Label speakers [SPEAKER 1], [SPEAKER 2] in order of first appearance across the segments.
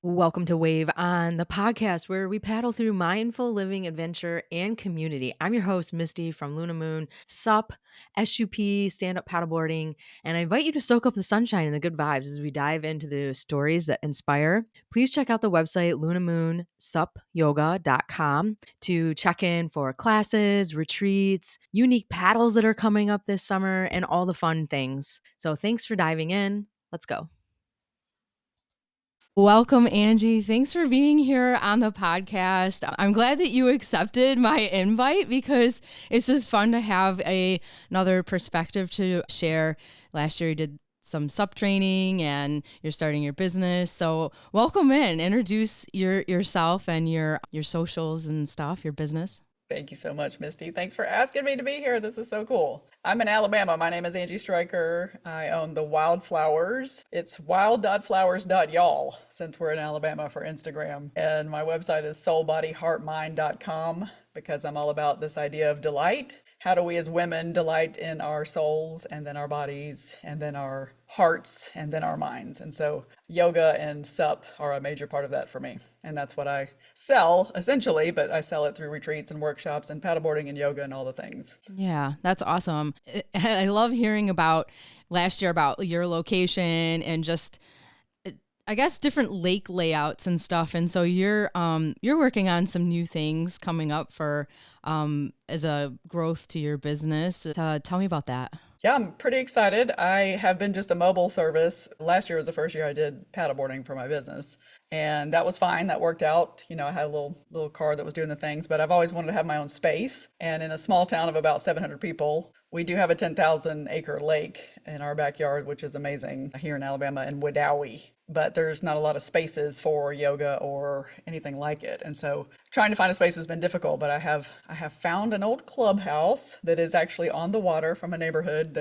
[SPEAKER 1] Welcome to Wave on the podcast where we paddle through mindful living, adventure, and community. I'm your host, Misty from Luna Moon, SUP, SUP, stand up paddleboarding, and I invite you to soak up the sunshine and the good vibes as we dive into the stories that inspire. Please check out the website lunamoonsupyoga.com to check in for classes, retreats, unique paddles that are coming up this summer, and all the fun things. So thanks for diving in. Let's go. Welcome, Angie. Thanks for being here on the podcast. I'm glad that you accepted my invite because it's just fun to have another perspective to share. Last year you did some SUP training and you're starting your business. So welcome in. Introduce yourself and your socials and stuff, your business.
[SPEAKER 2] Thank you so much, Misty. Thanks for asking me to be here. This is so cool. I'm in Alabama. My name is Angie Stryker. I own the Wildflowers. It's wild.flowers.y'all since we're in Alabama for Instagram. And my website is soulbodyheartmind.com because I'm all about this idea of delight. How do we as women delight in our souls and then our bodies and then our hearts and then our minds? And so yoga and SUP are a major part of that for me. And that's what I sell essentially, but I sell it through retreats and workshops and paddleboarding and yoga and all the things.
[SPEAKER 1] Yeah, that's awesome. I love hearing about last year about your location and just I guess different lake layouts and stuff. And so you're working on some new things coming up for as a growth to your business. Tell me about that.
[SPEAKER 2] Yeah, I'm pretty excited. I have been just a mobile service. Last year was the first year I did paddleboarding for my business. And that was fine. That worked out. You know, I had a little car that was doing the things, but I've always wanted to have my own space. And in a small town of about 700 people, we do have a 10,000 acre lake in our backyard, which is amazing here in Alabama in McDougallYou. But there's not a lot of spaces for yoga or anything like it. And so trying to find a space has been difficult, but I have found an old clubhouse that is actually on the water from a neighborhood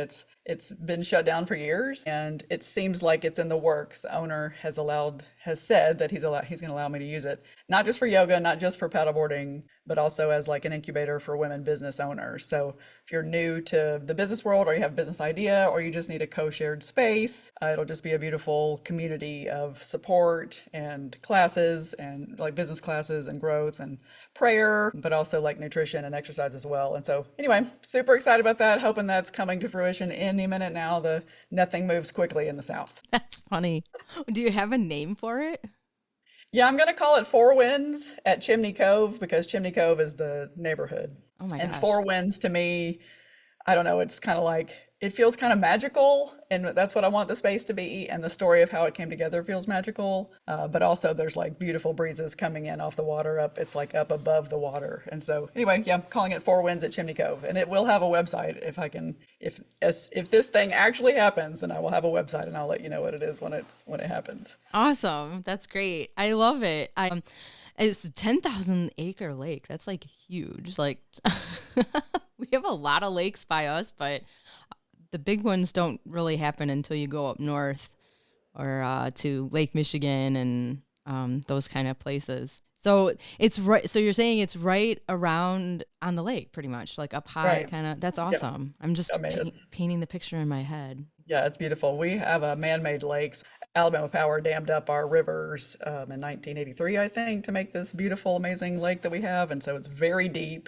[SPEAKER 2] it's been shut down for years, and it seems like it's in the works. The owner has said that he's going to allow me to use it, not just for yoga, not just for paddleboarding, but also as like an incubator for women business owners. So if you're new to the business world, or you have a business idea, or you just need a co-shared space, it'll just be a beautiful community of support and classes and like business classes and growth and prayer, but also like nutrition and exercise as well. And so anyway, super excited about that, hoping that's coming to fruition any minute now. Nothing moves quickly in the South.
[SPEAKER 1] That's funny. Do you have a name for it?
[SPEAKER 2] Yeah, I'm going to call it Four Winds at Chimney Cove because Chimney Cove is the neighborhood.
[SPEAKER 1] Oh my
[SPEAKER 2] And
[SPEAKER 1] gosh.
[SPEAKER 2] Four Winds to me, I don't know, it's kind of like, it feels kind of magical, and that's what I want the space to be. And the story of how it came together feels magical. But also there's like beautiful breezes coming in off the water it's like up above the water. And so anyway, yeah, I'm calling it Four Winds at Chimney Cove, and it will have a website if this thing actually happens, then I will have a website and I'll let you know what it is when it happens.
[SPEAKER 1] Awesome. That's great. I love it. It's a 10,000 acre lake. That's like huge. Like we have a lot of lakes by us, but the big ones don't really happen until you go up north or to Lake Michigan and those kind of places. So it's right. So you're saying it's right around on the lake, pretty much, like up high,
[SPEAKER 2] Right.
[SPEAKER 1] kind of. That's awesome. Yep. I'm just painting the picture in my head.
[SPEAKER 2] Yeah, it's beautiful. We have man-made lakes. Alabama Power dammed up our rivers in 1983, I think, to make this beautiful, amazing lake that we have. And so it's very deep.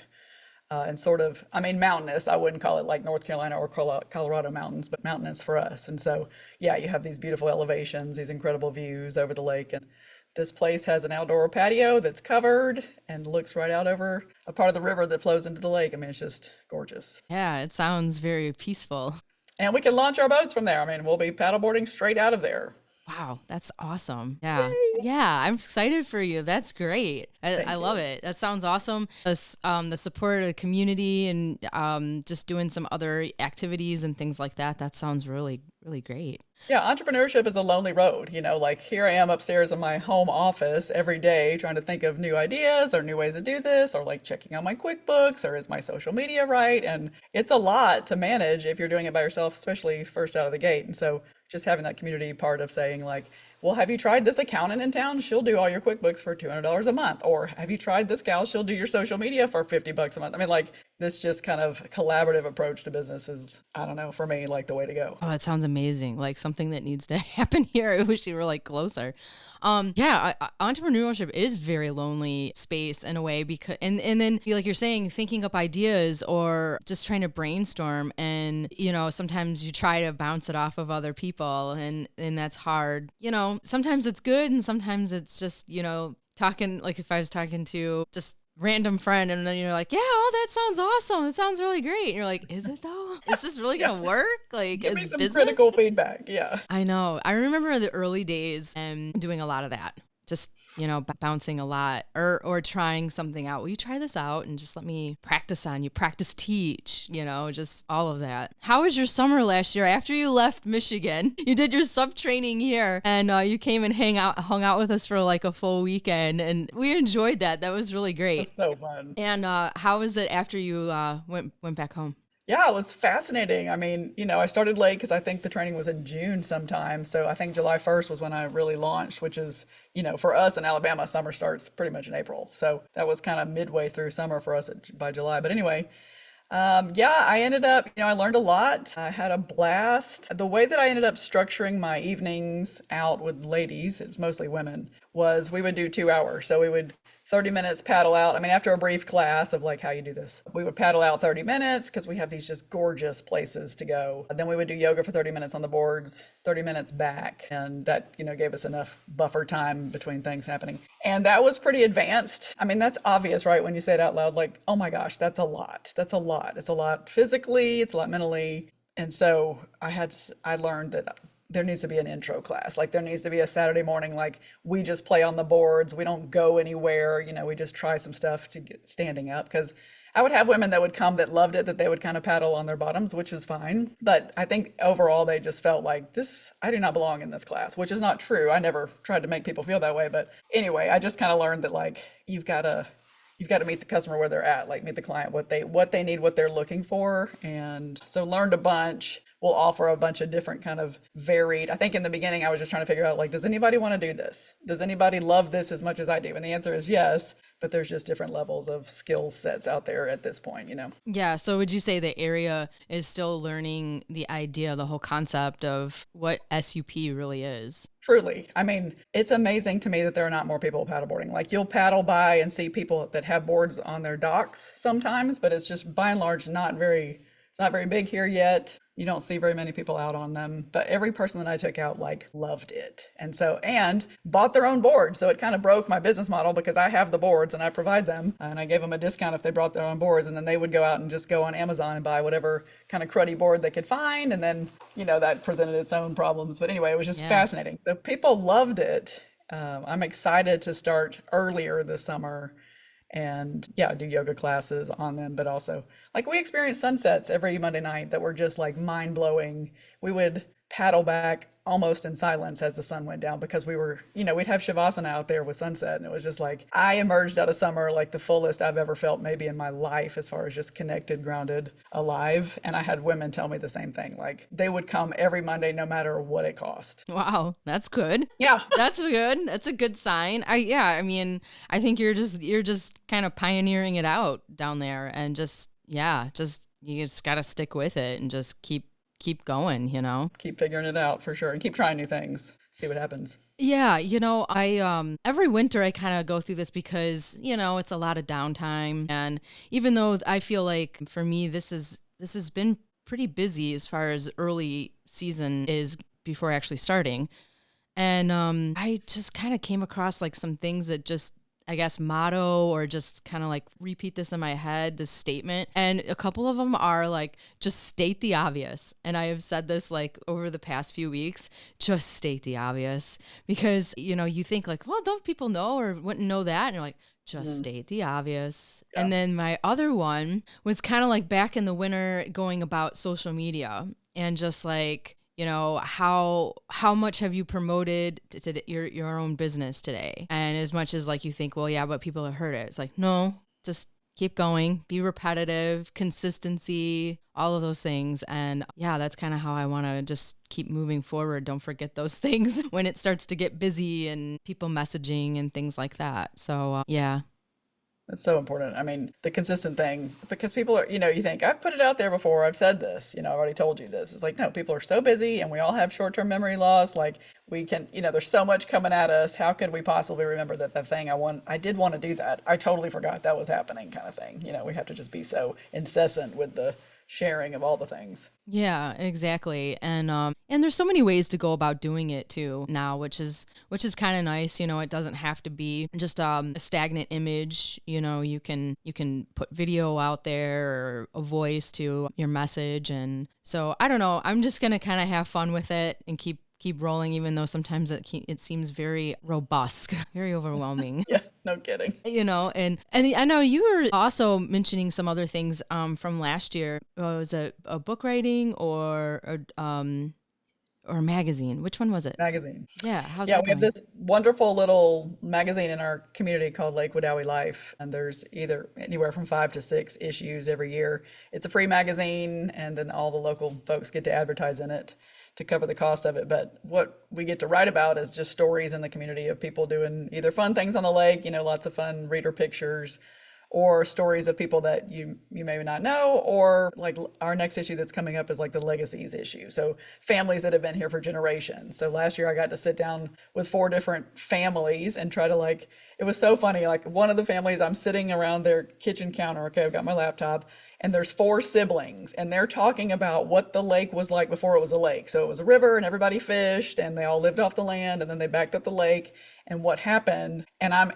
[SPEAKER 2] And sort of, mountainous. I wouldn't call it like North Carolina or Colorado mountains, but mountainous for us. And so, yeah, you have these beautiful elevations, these incredible views over the lake. And this place has an outdoor patio that's covered and looks right out over a part of the river that flows into the lake. It's just gorgeous.
[SPEAKER 1] Yeah, it sounds very peaceful.
[SPEAKER 2] And we can launch our boats from there. We'll be paddleboarding straight out of there.
[SPEAKER 1] Wow, that's awesome. Yeah.
[SPEAKER 2] Yay.
[SPEAKER 1] Yeah, I'm excited for you. That's great. I love it. That sounds awesome. The support of the community and just doing some other activities and things like that. That sounds really, really great.
[SPEAKER 2] Yeah, entrepreneurship is a lonely road. Like here I am upstairs in my home office every day trying to think of new ideas or new ways to do this, or like checking on my QuickBooks, or is my social media right? And it's a lot to manage if you're doing it by yourself, especially first out of the gate. And so just having that community part of saying like, well, have you tried this accountant in town? She'll do all your QuickBooks for $200 a month. Or have you tried this gal? She'll do your social media for $50 a month. I mean, like this just kind of collaborative approach to business is, I don't know, for me, like the way to go.
[SPEAKER 1] Oh, that sounds amazing. Like something that needs to happen here. I wish you were like closer. Entrepreneurship is very lonely space in a way because, and then like you're saying, thinking up ideas or just trying to brainstorm, and sometimes you try to bounce it off of other people, and that's hard. Sometimes it's good, and sometimes it's just talking. Like if I was talking to just random friend and then you're like, yeah, oh, that sounds awesome, it sounds really great, and you're like, is it though? Is this really gonna work? Like,
[SPEAKER 2] give me some
[SPEAKER 1] business?
[SPEAKER 2] Critical feedback. Yeah,
[SPEAKER 1] I know. I remember the early days and doing a lot of that, just bouncing a lot or trying something out. Will you try this out and just let me practice on you, practice teach, just all of that. How was your summer last year after you left Michigan? You did your SUP training here, and you came and hung out with us for like a full weekend, and we enjoyed that. That was really great.
[SPEAKER 2] It's so fun.
[SPEAKER 1] And how was it after you went back home?
[SPEAKER 2] Yeah, it was fascinating. I mean, I started late because I think the training was in June sometime. So I think July 1st was when I really launched, which is, for us in Alabama, summer starts pretty much in April. So that was kind of midway through summer for us by July. But anyway, I ended up, I learned a lot. I had a blast. The way that I ended up structuring my evenings out with ladies, it was mostly women, was we would do 2 hours. So we would 30 minutes paddle out. I mean, after a brief class of like how you do this, we would paddle out 30 minutes because we have these just gorgeous places to go. And then we would do yoga for 30 minutes on the boards, 30 minutes back. And that, gave us enough buffer time between things happening. And that was pretty advanced. I mean, that's obvious, right? When you say it out loud, like, oh my gosh, that's a lot. That's a lot. It's a lot physically, it's a lot mentally. And so I learned that there needs to be an intro class. Like there needs to be a Saturday morning, like we just play on the boards. We don't go anywhere. We just try some stuff to get standing up. Because I would have women that would come that loved it, that they would kind of paddle on their bottoms, which is fine. But I think overall they just felt like I do not belong in this class, which is not true. I never tried to make people feel that way. But anyway, I just kind of learned that like, you've got to meet the customer where they're at, like meet the client, what they need, what they're looking for. And so learned a bunch. We'll offer a bunch of different kind of varied. I think in the beginning, I was just trying to figure out like, does anybody want to do this? Does anybody love this as much as I do? And the answer is yes, but there's just different levels of skill sets out there at this point,
[SPEAKER 1] Yeah. So would you say the area is still learning the idea, the whole concept of what SUP really is?
[SPEAKER 2] Truly. I mean, it's amazing to me that there are not more people paddleboarding. Like you'll paddle by and see people that have boards on their docks sometimes, but it's just by and large it's not very big here yet. You don't see very many people out on them, but every person that I took out like loved it. And bought their own board. So it kind of broke my business model because I have the boards and I provide them, and I gave them a discount if they brought their own boards, and then they would go out and just go on Amazon and buy whatever kind of cruddy board they could find. And then, that presented its own problems. But anyway, it was just fascinating. So people loved it. I'm excited to start earlier this summer and do yoga classes on them, but also like we experienced sunsets every Monday night that were just like mind blowing. We would paddle back almost in silence as the sun went down because we were, we'd have Shavasana out there with sunset. And it was just like, I emerged out of summer like the fullest I've ever felt maybe in my life as far as just connected, grounded, alive. And I had women tell me the same thing. Like they would come every Monday, no matter what it cost.
[SPEAKER 1] Wow. That's good.
[SPEAKER 2] Yeah.
[SPEAKER 1] That's good. That's a good sign. I mean, I think you're just kind of pioneering it out down there, and you just got to stick with it and just keep going,
[SPEAKER 2] Keep figuring it out for sure, and keep trying new things, see what happens.
[SPEAKER 1] Yeah, I every winter I kind of go through this because, it's a lot of downtime, and even though I feel like for me this has been pretty busy as far as early season is before actually starting. And I just kind of came across like some things that just, I guess, motto or just kind of like repeat this in my head, this statement. And a couple of them are like, just state the obvious. And I have said this like over the past few weeks, just state the obvious, because, you think like, well, don't people know or wouldn't know that? And you're like, just state the obvious. Yeah. And then my other one was kind of like back in the winter going about social media and just like, how much have you promoted to your own business today? And as much as like you think, well, yeah, but people have heard it. It's like, no, just keep going, be repetitive, consistency, all of those things. And yeah, that's kind of how I want to just keep moving forward. Don't forget those things when it starts to get busy and people messaging and things like that. So yeah.
[SPEAKER 2] That's so important. I mean, the consistent thing, because people are, you think, I've put it out there before, I've said this, I've already told you this. It's like, no, people are so busy and we all have short-term memory loss. Like we can, there's so much coming at us. How could we possibly remember that thing I did want to do that. I totally forgot that was happening kind of thing. We have to just be so incessant with the sharing of all the things.
[SPEAKER 1] Yeah, exactly. And there's so many ways to go about doing it too now, which is kind of nice. It doesn't have to be just a stagnant image. You can put video out there or a voice to your message. And so I don't know, I'm just going to kind of have fun with it and keep rolling, even though sometimes it seems very robust, very overwhelming.
[SPEAKER 2] Yeah, no kidding.
[SPEAKER 1] And I know you were also mentioning some other things from last year. Was it a book writing or a magazine? Which one was it?
[SPEAKER 2] Magazine.
[SPEAKER 1] Yeah. How's
[SPEAKER 2] Yeah,
[SPEAKER 1] that
[SPEAKER 2] we have
[SPEAKER 1] going?
[SPEAKER 2] this wonderful little magazine in our community called Lakewood Owie Life, and there's either anywhere from 5 to 6 issues every year. It's a free magazine, and then all the local folks get to advertise in it to cover the cost of it. But what we get to write about is just stories in the community of people doing either fun things on the lake, lots of fun reader pictures, or stories of people that you may not know, or like our next issue that's coming up is like the legacies issue. So families that have been here for generations. So last year I got to sit down with 4 different families and try to it was so funny. Like one of the families, I'm sitting around their kitchen counter. Okay, I've got my laptop and there's 4 siblings and they're talking about what the lake was like before it was a lake. So it was a river and everybody fished and they all lived off the land and then they backed up the lake and what happened. And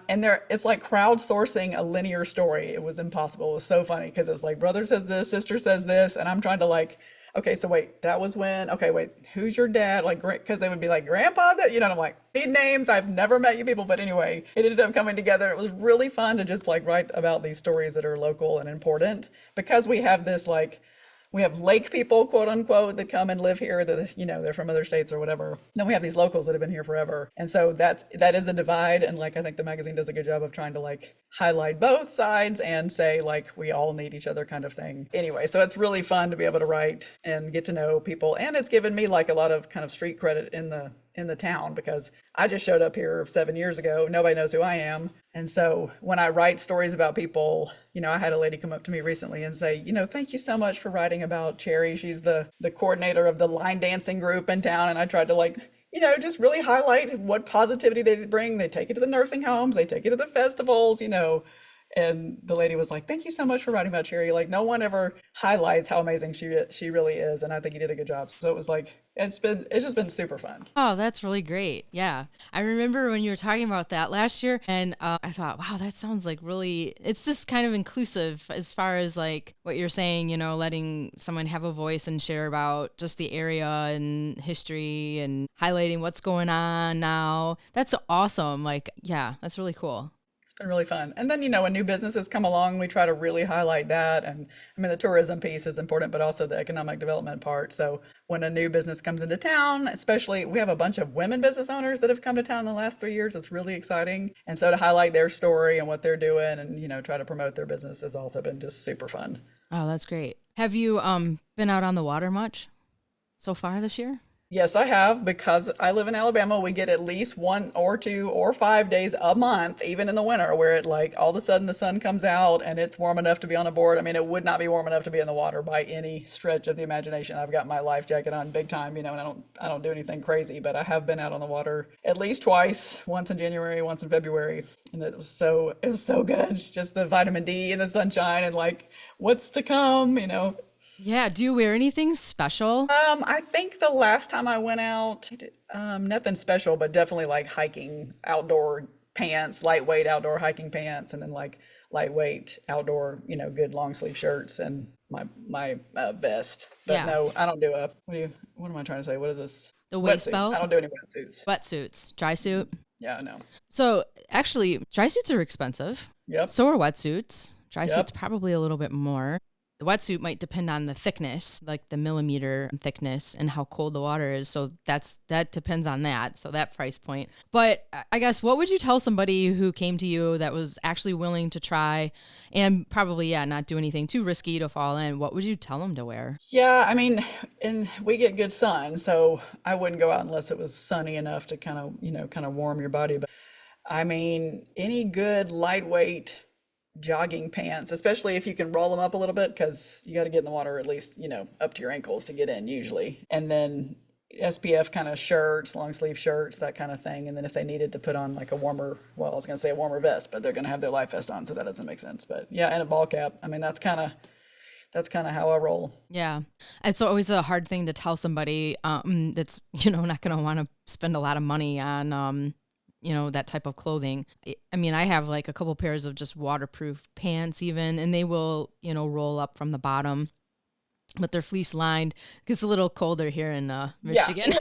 [SPEAKER 2] it's like crowdsourcing a linear story. It was impossible. It was so funny because it was like brother says this, sister says this, and I'm trying to okay, so wait, that was when, okay, wait, who's your dad? Because they would be like, grandpa, that, and I'm like, need names. I've never met you people. But anyway, it ended up coming together. It was really fun to just write about these stories that are local and important because we have this we have lake people, quote unquote, that come and live here that, they're from other states or whatever. Then we have these locals that have been here forever. And so that is a divide. And I think the magazine does a good job of trying to highlight both sides and say we all need each other kind of thing. Anyway, so it's really fun to be able to write and get to know people. And it's given me a lot of kind of street credit in the town because I just showed up here 7 years ago. Nobody knows who I am. And so when I write stories about people, I had a lady come up to me recently and say, thank you so much for writing about Cherry. She's the coordinator of the line dancing group in town. And I tried to just really highlight what positivity they bring. They take it to the nursing homes, they take it to the festivals, And the lady was like, thank you so much for writing about Cherry. No one ever highlights how amazing she really is. And I think you did a good job. So it was it's just been super fun.
[SPEAKER 1] Oh, that's really great. Yeah. I remember when you were talking about that last year and I thought, wow, that sounds it's just kind of inclusive as far as what you're saying, letting someone have a voice and share about just the area and history and highlighting what's going on now. That's awesome. Yeah, that's really cool.
[SPEAKER 2] It's been really fun. And then, when new businesses come along, we try to really highlight that. And the tourism piece is important, but also the economic development part. So when a new business comes into town, especially we have a bunch of women business owners that have come to town in the last 3 years. It's really exciting. And so to highlight their story and what they're doing and, try to promote their business has also been just super fun.
[SPEAKER 1] Oh, that's great. Have you been out on the water much so far this year?
[SPEAKER 2] Yes, I have. Because I live in Alabama, we get at least 1 or 2 or 5 days a month, even in the winter, where it all of a sudden the sun comes out and it's warm enough to be on a board. It would not be warm enough to be in the water by any stretch of the imagination. I've got my life jacket on big time, and I don't do anything crazy, but I have been out on the water at least twice, once in January, once in February, and it was so good. It's just the vitamin D and the sunshine and what's to come,
[SPEAKER 1] Yeah. Do you wear anything special?
[SPEAKER 2] I think the last time I went out, nothing special, but definitely hiking outdoor pants, lightweight outdoor hiking pants, and then lightweight outdoor, good long sleeve shirts and my vest. But
[SPEAKER 1] Yeah.
[SPEAKER 2] no, I don't do what am I trying to say? What is this?
[SPEAKER 1] The waist
[SPEAKER 2] Wetsuit.
[SPEAKER 1] belt?
[SPEAKER 2] I don't do any wetsuits.
[SPEAKER 1] Wetsuits, dry suit.
[SPEAKER 2] Yeah, no.
[SPEAKER 1] So actually, dry suits are expensive.
[SPEAKER 2] Yep.
[SPEAKER 1] So are wetsuits. Dry
[SPEAKER 2] Yep.
[SPEAKER 1] suits probably a little bit more. The wetsuit might depend on the thickness, like the millimeter thickness and how cold the water is. So that depends on that. So that price point. But I guess what would you tell somebody who came to you that was actually willing to try and probably, not do anything too risky to fall in? What would you tell them to wear?
[SPEAKER 2] Yeah, I mean, and we get good sun, so I wouldn't go out unless it was sunny enough to kind of warm your body. But I mean, any good lightweight jogging pants, especially if you can roll them up a little bit, because you got to get in the water at least, up to your ankles to get in usually. And then SPF kind of shirts, long sleeve shirts, that kind of thing. And then if they needed to put on like a warmer vest, but they're going to have their life vest on, so that doesn't make sense. But yeah, and a ball cap. I mean, that's kind of how I roll.
[SPEAKER 1] Yeah. It's always a hard thing to tell somebody that's, not going to want to spend a lot of money on, that type of clothing. I mean, I have like a couple pairs of just waterproof pants even, and they will, roll up from the bottom, but they're fleece lined. It's a little colder here in Michigan,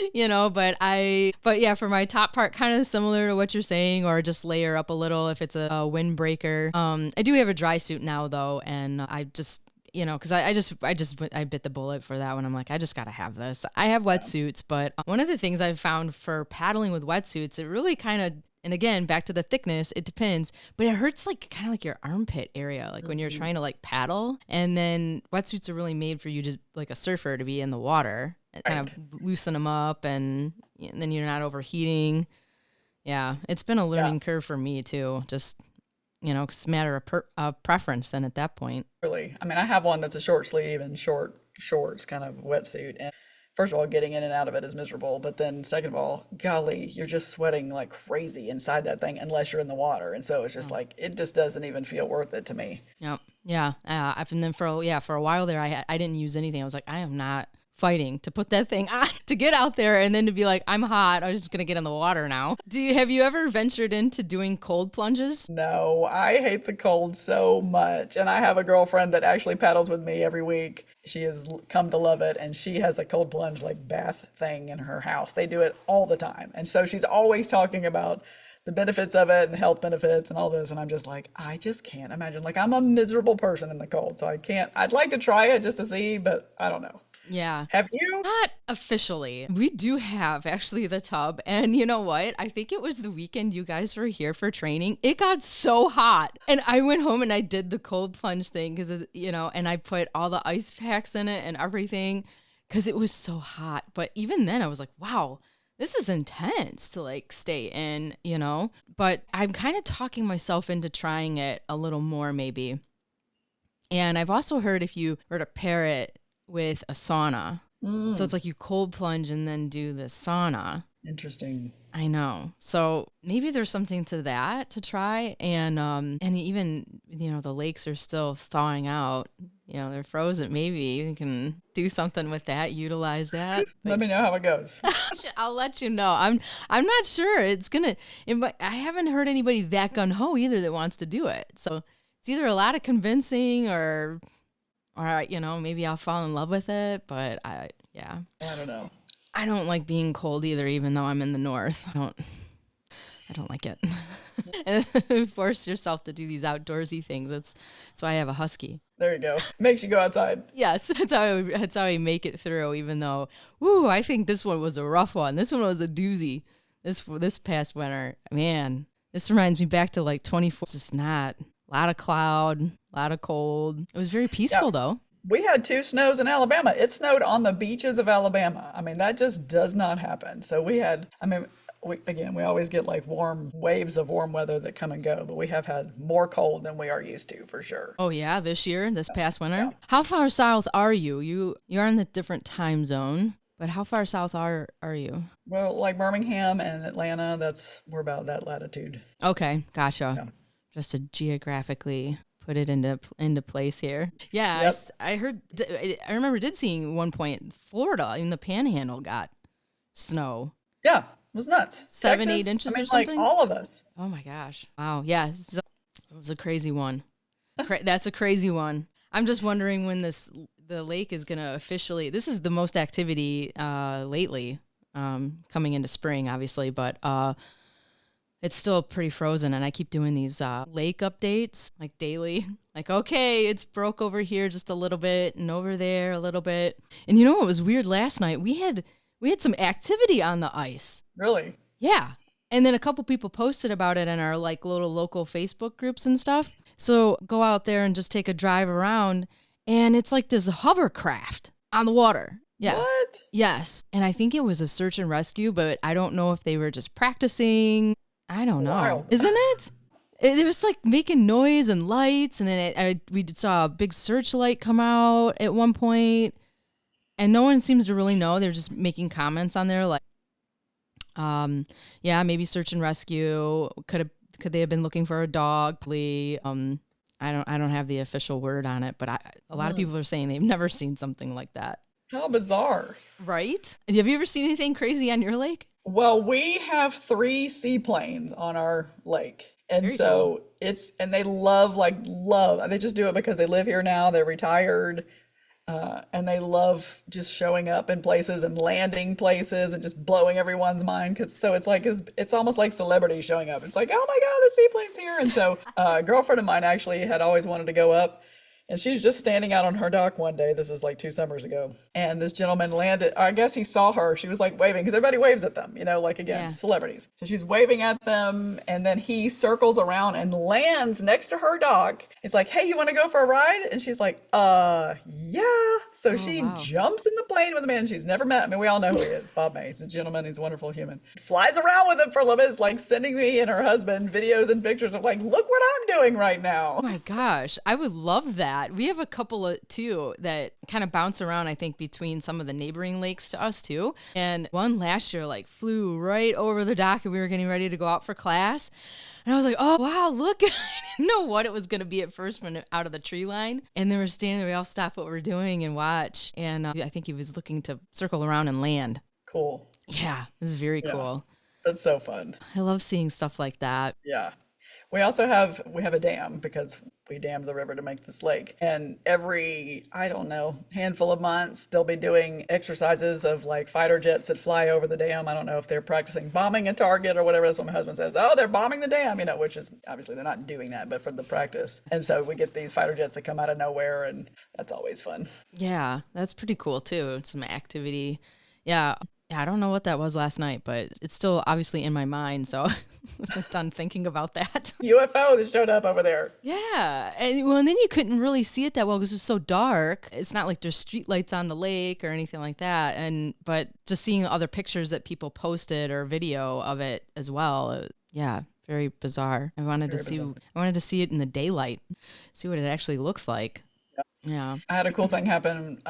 [SPEAKER 1] but yeah, for my top part, kind of similar to what you're saying, or just layer up a little if it's a windbreaker. I do have a dry suit now though, and I just, because I bit the bullet for that one. I'm like, I just got to have this. I have wetsuits, but one of the things I've found for paddling with wetsuits, it really kind of, and again, back to the thickness, it depends, but it hurts like kind of like your armpit area, like when you're trying to like paddle. And then wetsuits are really made for you just like a surfer to be in the water and kind of loosen them up, and then you're not overheating. Yeah, it's been a learning curve for me too. Just it's a matter of preference then at that point.
[SPEAKER 2] Really. I mean, I have one that's a short sleeve and short shorts kind of wetsuit. And first of all, getting in and out of it is miserable. But then second of all, golly, you're just sweating like crazy inside that thing unless you're in the water. And so it's just like, it just doesn't even feel worth it to me.
[SPEAKER 1] Yep. Yeah. And then for a while there, I didn't use anything. I was like, I am not fighting to put that thing on to get out there and then to be like, I'm hot, I'm just gonna get in the water now. Have you ever ventured into doing cold plunges?
[SPEAKER 2] No, I hate the cold so much. And I have a girlfriend that actually paddles with me every week. She has come to love it, and she has a cold plunge like bath thing in her house. They do it all the time. And so she's always talking about the benefits of it and the health benefits and all this. And I'm just like, I just can't imagine. Like, I'm a miserable person in the cold, so I'd like to try it just to see, but I don't know.
[SPEAKER 1] Yeah.
[SPEAKER 2] Have you?
[SPEAKER 1] Not officially. We do have actually the tub. And you know what? I think it was the weekend you guys were here for training. It got so hot. And I went home and I did the cold plunge thing because, and I put all the ice packs in it and everything because it was so hot. But even then I was like, wow, this is intense to like stay in, But I'm kind of talking myself into trying it a little more maybe. And I've also heard if you were to pair it with a sauna. So it's like you cold plunge and then do the sauna.
[SPEAKER 2] Interesting.
[SPEAKER 1] I know. So maybe there's something to that to try. And even, the lakes are still thawing out. They're frozen. Maybe you can do something with that, utilize that.
[SPEAKER 2] Let me know how it goes.
[SPEAKER 1] I'll let you know. I'm not sure I haven't heard anybody that gung-ho either that wants to do it. So it's either a lot of convincing or maybe I'll fall in love with it, but I
[SPEAKER 2] don't know.
[SPEAKER 1] I don't like being cold either, even though I'm in the north. I don't like it. And force yourself to do these outdoorsy things. That's why I have a husky.
[SPEAKER 2] There you go. Makes you go outside.
[SPEAKER 1] Yes, that's how I make it through, even though, I think this one was a rough one. This one was a doozy. This past winter, man, this reminds me back to like 24. It's just not. A lot of cloud, a lot of cold. It was very peaceful though.
[SPEAKER 2] We had 2 snows in Alabama. It snowed on the beaches of Alabama. I mean, that just does not happen. So we always get like warm waves of warm weather that come and go, but we have had more cold than we are used to for sure.
[SPEAKER 1] Oh yeah, this past winter. Yeah. How far south are you? You're in the different time zone, but how far south are you?
[SPEAKER 2] Well, like Birmingham and Atlanta, we're about that latitude.
[SPEAKER 1] Okay, gotcha. Yeah. Just to geographically put it into place here. Yeah, yep. I remember seeing one point Florida in the Panhandle got snow.
[SPEAKER 2] Yeah, it was nuts.
[SPEAKER 1] 7-8 inches or something.
[SPEAKER 2] Like all of us.
[SPEAKER 1] Oh my gosh! Wow. Yeah, so it was a crazy one. That's a crazy one. I'm just wondering when the lake is gonna officially. This is the most activity lately, coming into spring, obviously, but. it's still pretty frozen, and I keep doing these lake updates like daily. Like, okay, it's broke over here just a little bit and over there a little bit. And you know what was weird last night? We had some activity on the ice.
[SPEAKER 2] Really?
[SPEAKER 1] Yeah. And then a couple people posted about it in our like little local Facebook groups and stuff. So go out there and just take a drive around, and it's like this hovercraft on the water. Yeah.
[SPEAKER 2] What?
[SPEAKER 1] Yes. And I think it was a search and rescue, but I don't know if they were just practicing. I don't know.
[SPEAKER 2] Wild.
[SPEAKER 1] Isn't it? It was like making noise and lights. And then we saw a big searchlight come out at one point, and no one seems to really know. They're just making comments on there like, yeah, maybe search and rescue. Could they have been looking for a dog? Please. I don't have the official word on it, but a lot of people are saying they've never seen something like that.
[SPEAKER 2] How bizarre.
[SPEAKER 1] Right? Have you ever seen anything crazy on your lake?
[SPEAKER 2] Well, we have 3 seaplanes on our lake. And
[SPEAKER 1] Very
[SPEAKER 2] so
[SPEAKER 1] cool.
[SPEAKER 2] and they love, they just do it because they live here now. They're retired. And they love just showing up in places and landing places and just blowing everyone's mind. It's almost like celebrities showing up. It's like, oh my God, the seaplane's here. And so a girlfriend of mine actually had always wanted to go up. And she's just standing out on her dock one day. This is like 2 summers ago. And this gentleman landed. I guess he saw her. She was like waving because everybody waves at them, celebrities. So she's waving at them. And then he circles around and lands next to her dock. It's like, hey, you want to go for a ride? And she's like, yeah. So she jumps in the plane with a man she's never met. I mean, we all know who he is. Bob May. He's a gentleman. He's a wonderful human. Flies around with him for a little bit. It's like sending me and her husband videos and pictures of like, look what I'm doing right now.
[SPEAKER 1] Oh my gosh. I would love that. We have a couple of too that kind of bounce around, I think, between some of the neighboring lakes to us too. And one last year like flew right over the dock and we were getting ready to go out for class. And I was like, oh, wow, look. I didn't know what it was going to be at first when out of the tree line. And they were standing there. We all stopped what we're doing and watch. And I think he was looking to circle around and land.
[SPEAKER 2] Cool.
[SPEAKER 1] Yeah, it was very cool.
[SPEAKER 2] That's so fun.
[SPEAKER 1] I love seeing stuff like that.
[SPEAKER 2] Yeah. We also have a dam because we dammed the river to make this lake. And every, I don't know, handful of months, they'll be doing exercises of like fighter jets that fly over the dam. I don't know if they're practicing bombing a target or whatever. That's what my husband says. Oh, they're bombing the dam, which is obviously they're not doing that, but for the practice. And so we get these fighter jets that come out of nowhere, and that's always fun.
[SPEAKER 1] Yeah, that's pretty cool too. Some activity. Yeah. I don't know what that was last night, but it's still obviously in my mind, so I wasn't done thinking about that.
[SPEAKER 2] UFO that showed up over there.
[SPEAKER 1] Yeah, and then you couldn't really see it that well because it was so dark. It's not like there's street lights on the lake or anything like that, but just seeing other pictures that people posted or video of it as well, yeah, very bizarre. I wanted to see it in the daylight, see what it actually looks like. Yeah.
[SPEAKER 2] I had a cool thing happen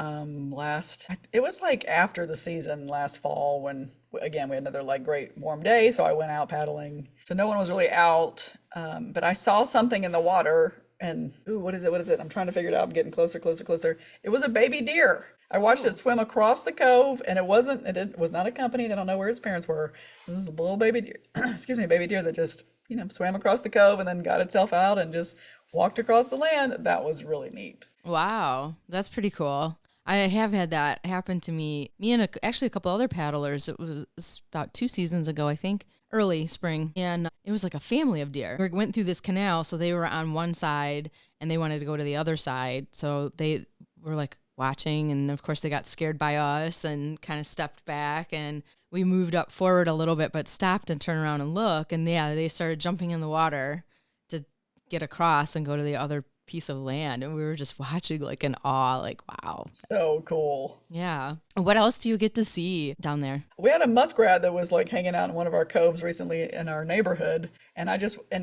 [SPEAKER 2] it was like after the season last fall when, again, we had another like great warm day. So I went out paddling. So no one was really out. But I saw something in the water and, ooh, what is it? What is it? I'm trying to figure it out. I'm getting closer, closer, closer. It was a baby deer. I watched it swim across the cove, and it was not accompanied. I don't know where its parents were. This is a little baby deer, baby deer that just, swam across the cove and then got itself out and just walked across the land. That was really neat.
[SPEAKER 1] Wow, that's pretty cool. I have had that happen to me and actually a couple other paddlers. It was about 2 seasons ago, I think, early spring. And it was like a family of deer. We went through this canal, so they were on one side and they wanted to go to the other side. So they were like watching, and of course they got scared by us and kind of stepped back, and we moved up forward a little bit, but stopped and turned around and look. And yeah, they started jumping in the water to get across and go to the other piece of land, and we were just watching like in awe, like, wow,
[SPEAKER 2] so cool.
[SPEAKER 1] Yeah. What else do you get to see down there?
[SPEAKER 2] We had a muskrat that was like hanging out in one of our coves recently in our neighborhood, and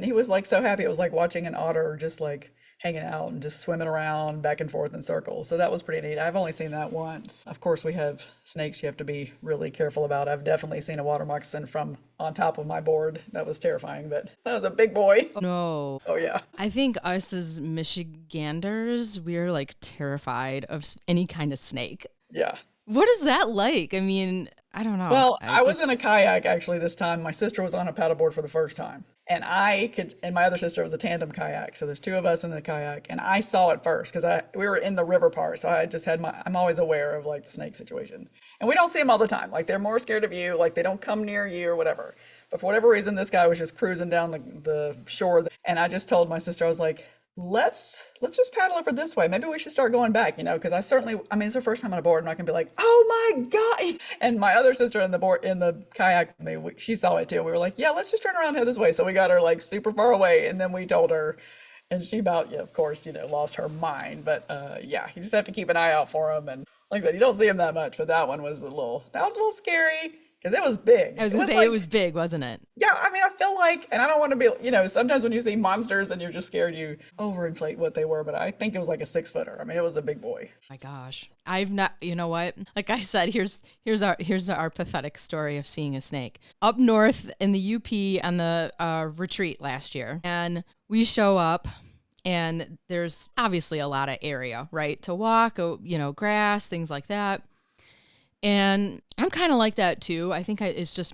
[SPEAKER 2] he was like so happy. It was like watching an otter just like hanging out and just swimming around back and forth in circles. So that was pretty neat. I've only seen that once. Of course, we have snakes you have to be really careful about. I've definitely seen a water moccasin from on top of my board. That was terrifying, but that was a big boy.
[SPEAKER 1] No.
[SPEAKER 2] Oh, yeah.
[SPEAKER 1] I think us as Michiganders, we're like terrified of any kind of snake.
[SPEAKER 2] Yeah.
[SPEAKER 1] What is that like? I mean, I don't know.
[SPEAKER 2] Well, I was in a kayak actually this time. My sister was on a paddleboard for the first time. And my other sister was a tandem kayak. So there's 2 of us in the kayak. And I saw it first because we were in the river part. So I just had I'm always aware of like the snake situation. And we don't see them all the time. Like they're more scared of you. Like they don't come near you or whatever. But for whatever reason, this guy was just cruising down the shore. And I just told my sister, I was like, let's just paddle over this way. Maybe we should start going back, because I mean, it's her first time on a board. I'm not gonna be like, oh my God. And my other sister in the kayak with me, she saw it too. We were like, yeah, let's just turn around and head this way. So we got her like super far away. And then we told her, and she about, of course, lost her mind. But yeah, you just have to keep an eye out for him. And like I said, you don't see him that much, but that was a little scary. Because it was big.
[SPEAKER 1] I was going to say, it was big, wasn't it?
[SPEAKER 2] Yeah, I mean, I feel like, and I don't want to be, sometimes when you see monsters and you're just scared, you overinflate what they were, but I think it was like a 6-footer. I mean, it was a big boy.
[SPEAKER 1] My gosh. I've not, you know what? Like I said, here's our pathetic story of seeing a snake. Up north in the UP on the retreat last year, and we show up, and there's obviously a lot of area, right, to walk, grass, things like that. And I'm kind of like that too. I think it's just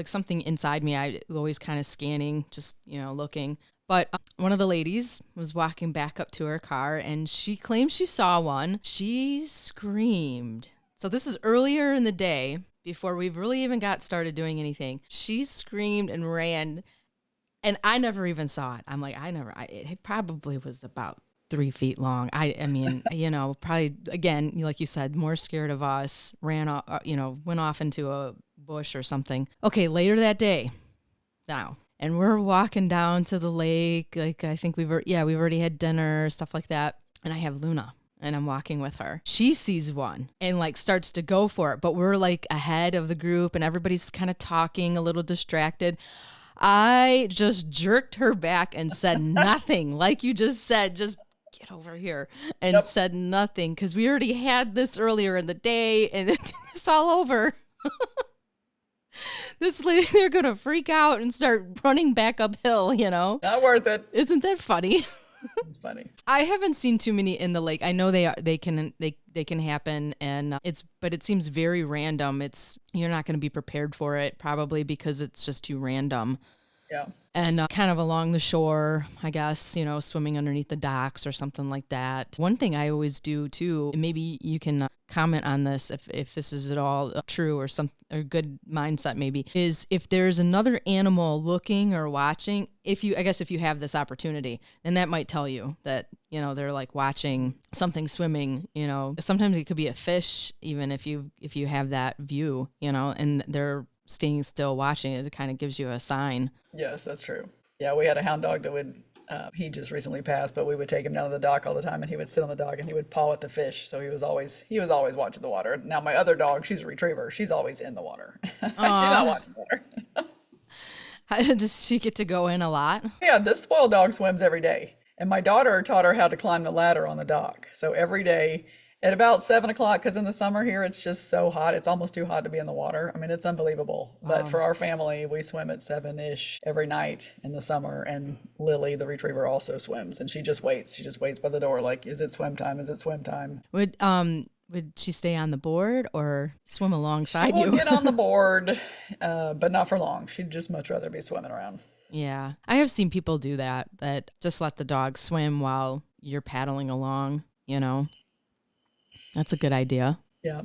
[SPEAKER 1] something inside me. I always kind of scanning, just, looking. But one of the ladies was walking back up to her car and she claimed she saw one. She screamed. So this is earlier in the day before we've really even got started doing anything. She screamed and ran, and I never even saw it. I'm like, it probably was about 3 feet long. I mean, probably, again, like you said, more scared of us, ran off, went off into a bush or something. Okay, later that day now, and we're walking down to the lake. Like, I think we've already had dinner, stuff like that. And I have Luna and I'm walking with her. She sees one and like starts to go for it, but we're like ahead of the group and everybody's kind of talking, a little distracted. I just jerked her back and said nothing. Like you just said, just get over here, and said nothing, because we already had this earlier in the day and it's all over. This lady, they're going to freak out and start running back uphill,
[SPEAKER 2] Not worth it.
[SPEAKER 1] Isn't that funny?
[SPEAKER 2] It's funny.
[SPEAKER 1] I haven't seen too many in the lake. I know they can happen, and but it seems very random. You're not going to be prepared for it probably because it's just too random.
[SPEAKER 2] Yeah.
[SPEAKER 1] And kind of along the shore, I guess, swimming underneath the docks or something like that. One thing I always do too, maybe you can comment on this if this is at all true or a good mindset maybe, is if there's another animal looking or watching, if you have this opportunity, then that might tell you that, they're like watching something swimming, sometimes it could be a fish, even if you have that view, and they're staying still watching it. It kind of gives you a sign.
[SPEAKER 2] Yes, that's true. Yeah, we had a hound dog that would, he just recently passed, but we would take him down to the dock all the time, and he would sit on the dock and he would paw at the fish. So he was always watching the water. Now my other dog, she's a retriever. She's always in the water. She's not watching the water.
[SPEAKER 1] Does she get to go in a lot?
[SPEAKER 2] Yeah, this spoiled dog swims every day. And my daughter taught her how to climb the ladder on the dock. So every day at about 7 o'clock, because in the summer here, it's just so hot. It's almost too hot to be in the water. I mean, it's unbelievable. Wow. But for our family, we swim at 7-ish every night in the summer. And Lily, the retriever, also swims. And she just waits. She just waits by the door like, is it swim time? Is it swim time?
[SPEAKER 1] Would she stay on the board or swim alongside you?
[SPEAKER 2] She will get on the board, but not for long. She'd just much rather be swimming around.
[SPEAKER 1] Yeah. I have seen people do that just let the dog swim while you're paddling along, That's a good idea.
[SPEAKER 2] Yeah.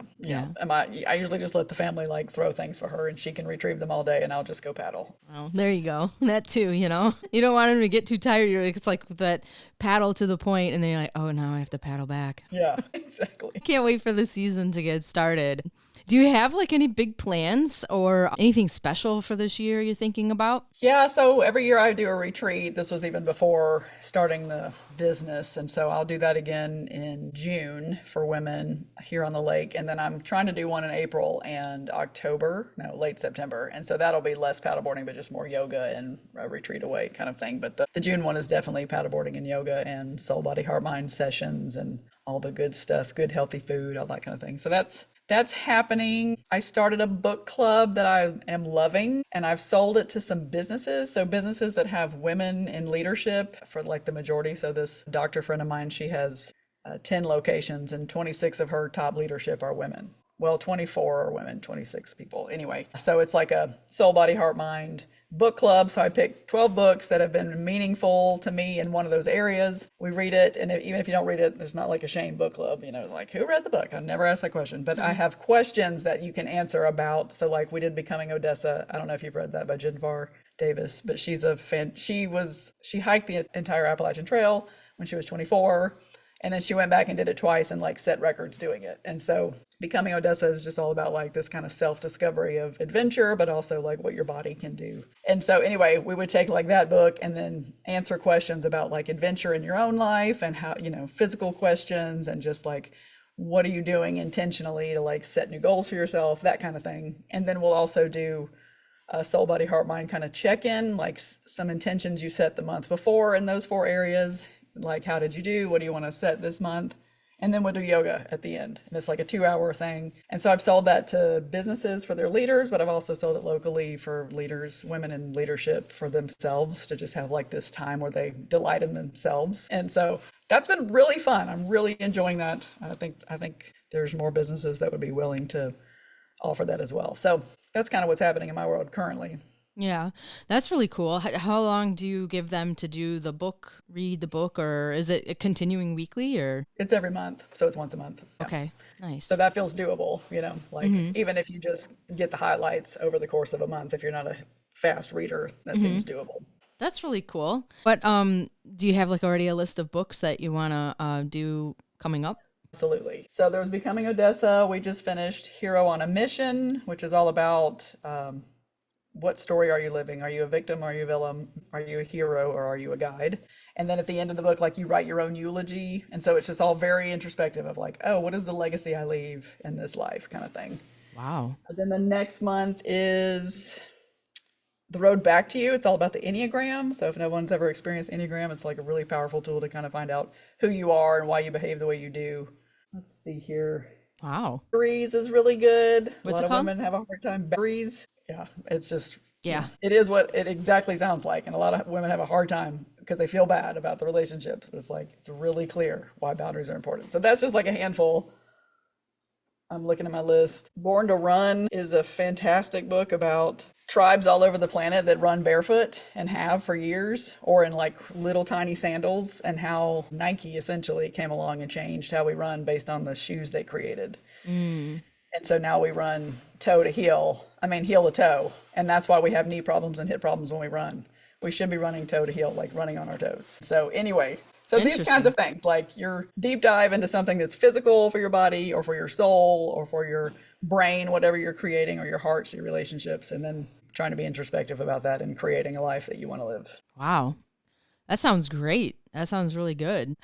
[SPEAKER 2] I usually just let the family throw things for her and she can retrieve them all day and I'll just go paddle.
[SPEAKER 1] Oh, there you go. That too, You don't want them to get too tired. It's like that paddle to the point and then you're like, oh, now I have to paddle back.
[SPEAKER 2] Yeah, exactly.
[SPEAKER 1] Can't wait for the season to get started. Do you have any big plans or anything special for this year you're thinking about?
[SPEAKER 2] Yeah, so every year I do a retreat. This was even before starting the business. And so I'll do that again in June for women here on the lake. And then I'm trying to do one in April and late September. And so that'll be less paddleboarding, but just more yoga and a retreat away kind of thing. But the June one is definitely paddleboarding and yoga and soul, body, heart, mind sessions and all the good stuff, good, healthy food, all that kind of thing. So that's happening. I started a book club that I am loving, and I've sold it to some businesses. So businesses that have women in leadership for the majority. So this doctor friend of mine, she has 10 locations and 26 of her top leadership are women. well, 24 are women, 26 people. Anyway, so it's like a soul, body, heart, mind book club. So I picked 12 books that have been meaningful to me in one of those areas. We read it. And even if you don't read it, there's not like a shame book club, like who read the book? I never asked that question, but I have questions that you can answer about. So like we did Becoming Odyssa. I don't know if you've read that by Jennifer Davis, but she's a fan. She hiked the entire Appalachian Trail when she was 24. And then she went back and did it twice and like set records doing it. And so Becoming Odyssa is just all about like this kind of self-discovery of adventure, but also like what your body can do. And so anyway, we would take like that book and then answer questions about like adventure in your own life and how, physical questions and just like, what are you doing intentionally to like set new goals for yourself, that kind of thing. And then we'll also do a soul, body, heart, mind kind of check-in, like some intentions you set the month before in those 4 areas. Like, how did you do? What do you want to set this month? And then we'll do yoga at the end. And it's like a 2-hour thing. And so I've sold that to businesses for their leaders, but I've also sold it locally for leaders, women in leadership, for themselves to just have like this time where they delight in themselves. And so that's been really fun. I'm really enjoying that. I think there's more businesses that would be willing to offer that as well. So that's kind of what's happening in my world currently.
[SPEAKER 1] Yeah, that's really cool. How long do you give them to do the book, read the book, or is it continuing weekly or?
[SPEAKER 2] It's every month. So it's once a month. Yeah.
[SPEAKER 1] Okay, nice.
[SPEAKER 2] So that feels doable, like even if you just get the highlights over the course of a month, if you're not a fast reader, that seems doable.
[SPEAKER 1] That's really cool. But do you have like already a list of books that you want to do coming up?
[SPEAKER 2] Absolutely. So there's Becoming Odyssa. We just finished Hero on a Mission, which is all about what story are you living? Are you a victim? Are you a villain? Are you a hero? Or are you a guide? And then at the end of the book, like you write your own eulogy. And so it's just all very introspective of like, oh, what is the legacy I leave in this life kind of thing.
[SPEAKER 1] Wow.
[SPEAKER 2] And then the next month is The Road Back to You. It's all about the Enneagram. So if no one's ever experienced Enneagram, it's like a really powerful tool to kind of find out who you are and why you behave the way you do. Let's see here.
[SPEAKER 1] Wow.
[SPEAKER 2] Boundaries is really good.
[SPEAKER 1] What's
[SPEAKER 2] a lot
[SPEAKER 1] it
[SPEAKER 2] of
[SPEAKER 1] called?
[SPEAKER 2] women have a hard time. Boundaries. Yeah, it's just,
[SPEAKER 1] Yeah.
[SPEAKER 2] it is what it exactly sounds like. And a lot of women have a hard time because they feel bad about the relationships. But it's like, it's really clear why boundaries are important. So that's just like a handful. I'm looking at my list. Born to Run is a fantastic book about tribes all over the planet that run barefoot and have for years, or in like little tiny sandals, and how Nike essentially came along and changed how we run based on the shoes they created. And so now we run heel to toe. And that's why we have knee problems and hip problems when we run. We should be running toe to heel, like running on our toes. So anyway, so these kinds of things, like your deep dive into something that's physical for your body or for your soul or for your brain, whatever you're creating, or your hearts, your relationships, and then trying to be introspective about that and creating a life that you want to live.
[SPEAKER 1] Wow. That sounds great. That sounds really good.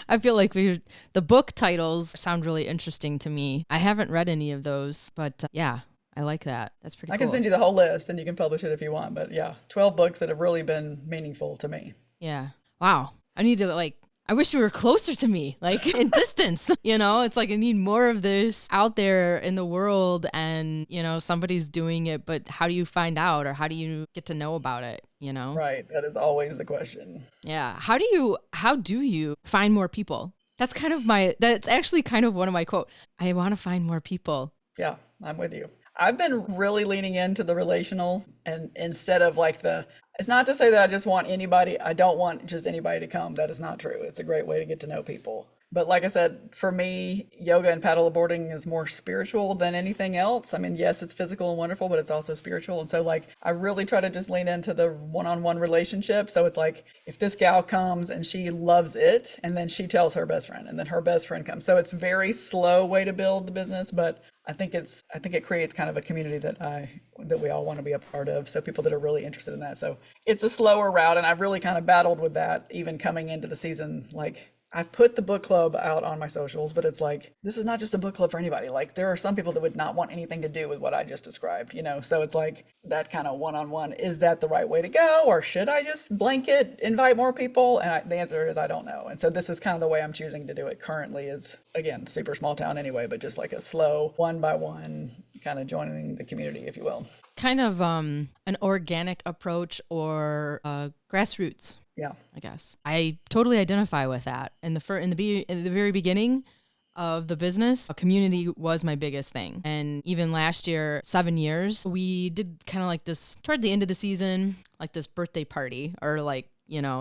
[SPEAKER 1] I feel like the book titles sound really interesting to me. I haven't read any of those, but yeah, I like that. That's pretty cool.
[SPEAKER 2] I can send you the whole list and you can publish it if you want. But yeah, 12 books that have really been meaningful to me.
[SPEAKER 1] Yeah. Wow. I need to I wish you were closer to me, like in distance, it's like I need more of this out there in the world and, somebody's doing it, but how do you find out or how do you get to know about it,
[SPEAKER 2] Right. That is always the question.
[SPEAKER 1] Yeah. How do you find more people? That's actually kind of one of my quote. I want to find more people.
[SPEAKER 2] Yeah, I'm with you. I've been really leaning into the relational, and instead of like it's not to say that I just want anybody. I don't want just anybody to come. That is not true. It's a great way to get to know people. But like I said, for me, yoga and paddleboarding is more spiritual than anything else. I mean, yes, it's physical and wonderful, but it's also spiritual. And so like, I really try to just lean into the one-on-one relationship. So it's like, if this gal comes and she loves it, and then she tells her best friend, and then her best friend comes. So it's a very slow way to build the business, but I think it creates kind of a community that we all want to be a part of. So people that are really interested in that. So it's a slower route. And I've really kind of battled with that even coming into the season. Like, I've put the book club out on my socials, but it's like, this is not just a book club for anybody. Like, there are some people that would not want anything to do with what I just described, So it's like that kind of one-on-one. Is that the right way to go? Or should I just blanket invite more people? And the answer is, I don't know. And so this is kind of the way I'm choosing to do it currently is, again, super small town anyway, but just like a slow one by one kind of joining the community, if you will.
[SPEAKER 1] Kind of an organic approach or grassroots.
[SPEAKER 2] Yeah,
[SPEAKER 1] I guess I totally identify with that. In the very beginning, of the business, a community was my biggest thing. And even last year, 7 years, we did kind of like this toward the end of the season, like this birthday party or like,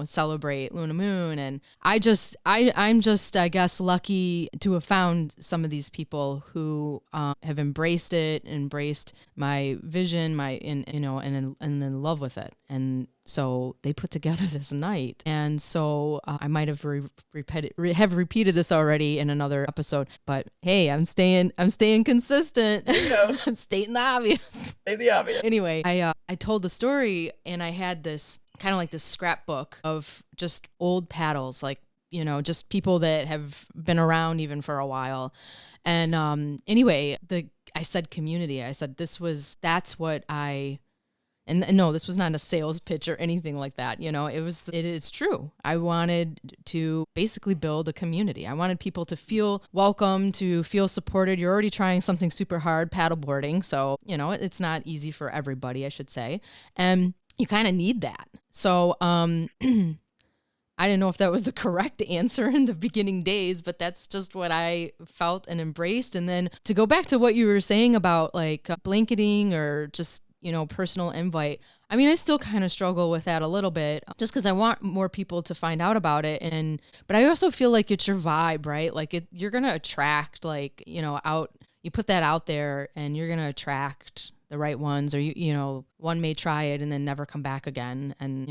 [SPEAKER 1] celebrate Luna Moon. And I'm just, I guess, lucky to have found some of these people who have embraced it, embraced my vision, and in love with it. And so they put together this night. And so I might have repeated this already in another episode, but hey, I'm staying consistent. I'm stating the obvious.
[SPEAKER 2] State the obvious.
[SPEAKER 1] Anyway, I told the story, and I had this kind of like this scrapbook of just old paddles, like, just people that have been around even for a while. And anyway, I said community. I said that's what and no, this was not a sales pitch or anything like that. It is true. I wanted to basically build a community. I wanted people to feel welcome, to feel supported. You're already trying something super hard, paddleboarding. So, it's not easy for everybody, I should say. And you kind of need that. So, I didn't know if that was the correct answer in the beginning days, but that's just what I felt and embraced. And then to go back to what you were saying about like blanketing or just, personal invite. I mean, I still kind of struggle with that a little bit just because I want more people to find out about it. But I also feel like it's your vibe, right? Like you're going to attract you put that out there and you're going to attract the right ones, or one may try it and then never come back again. And,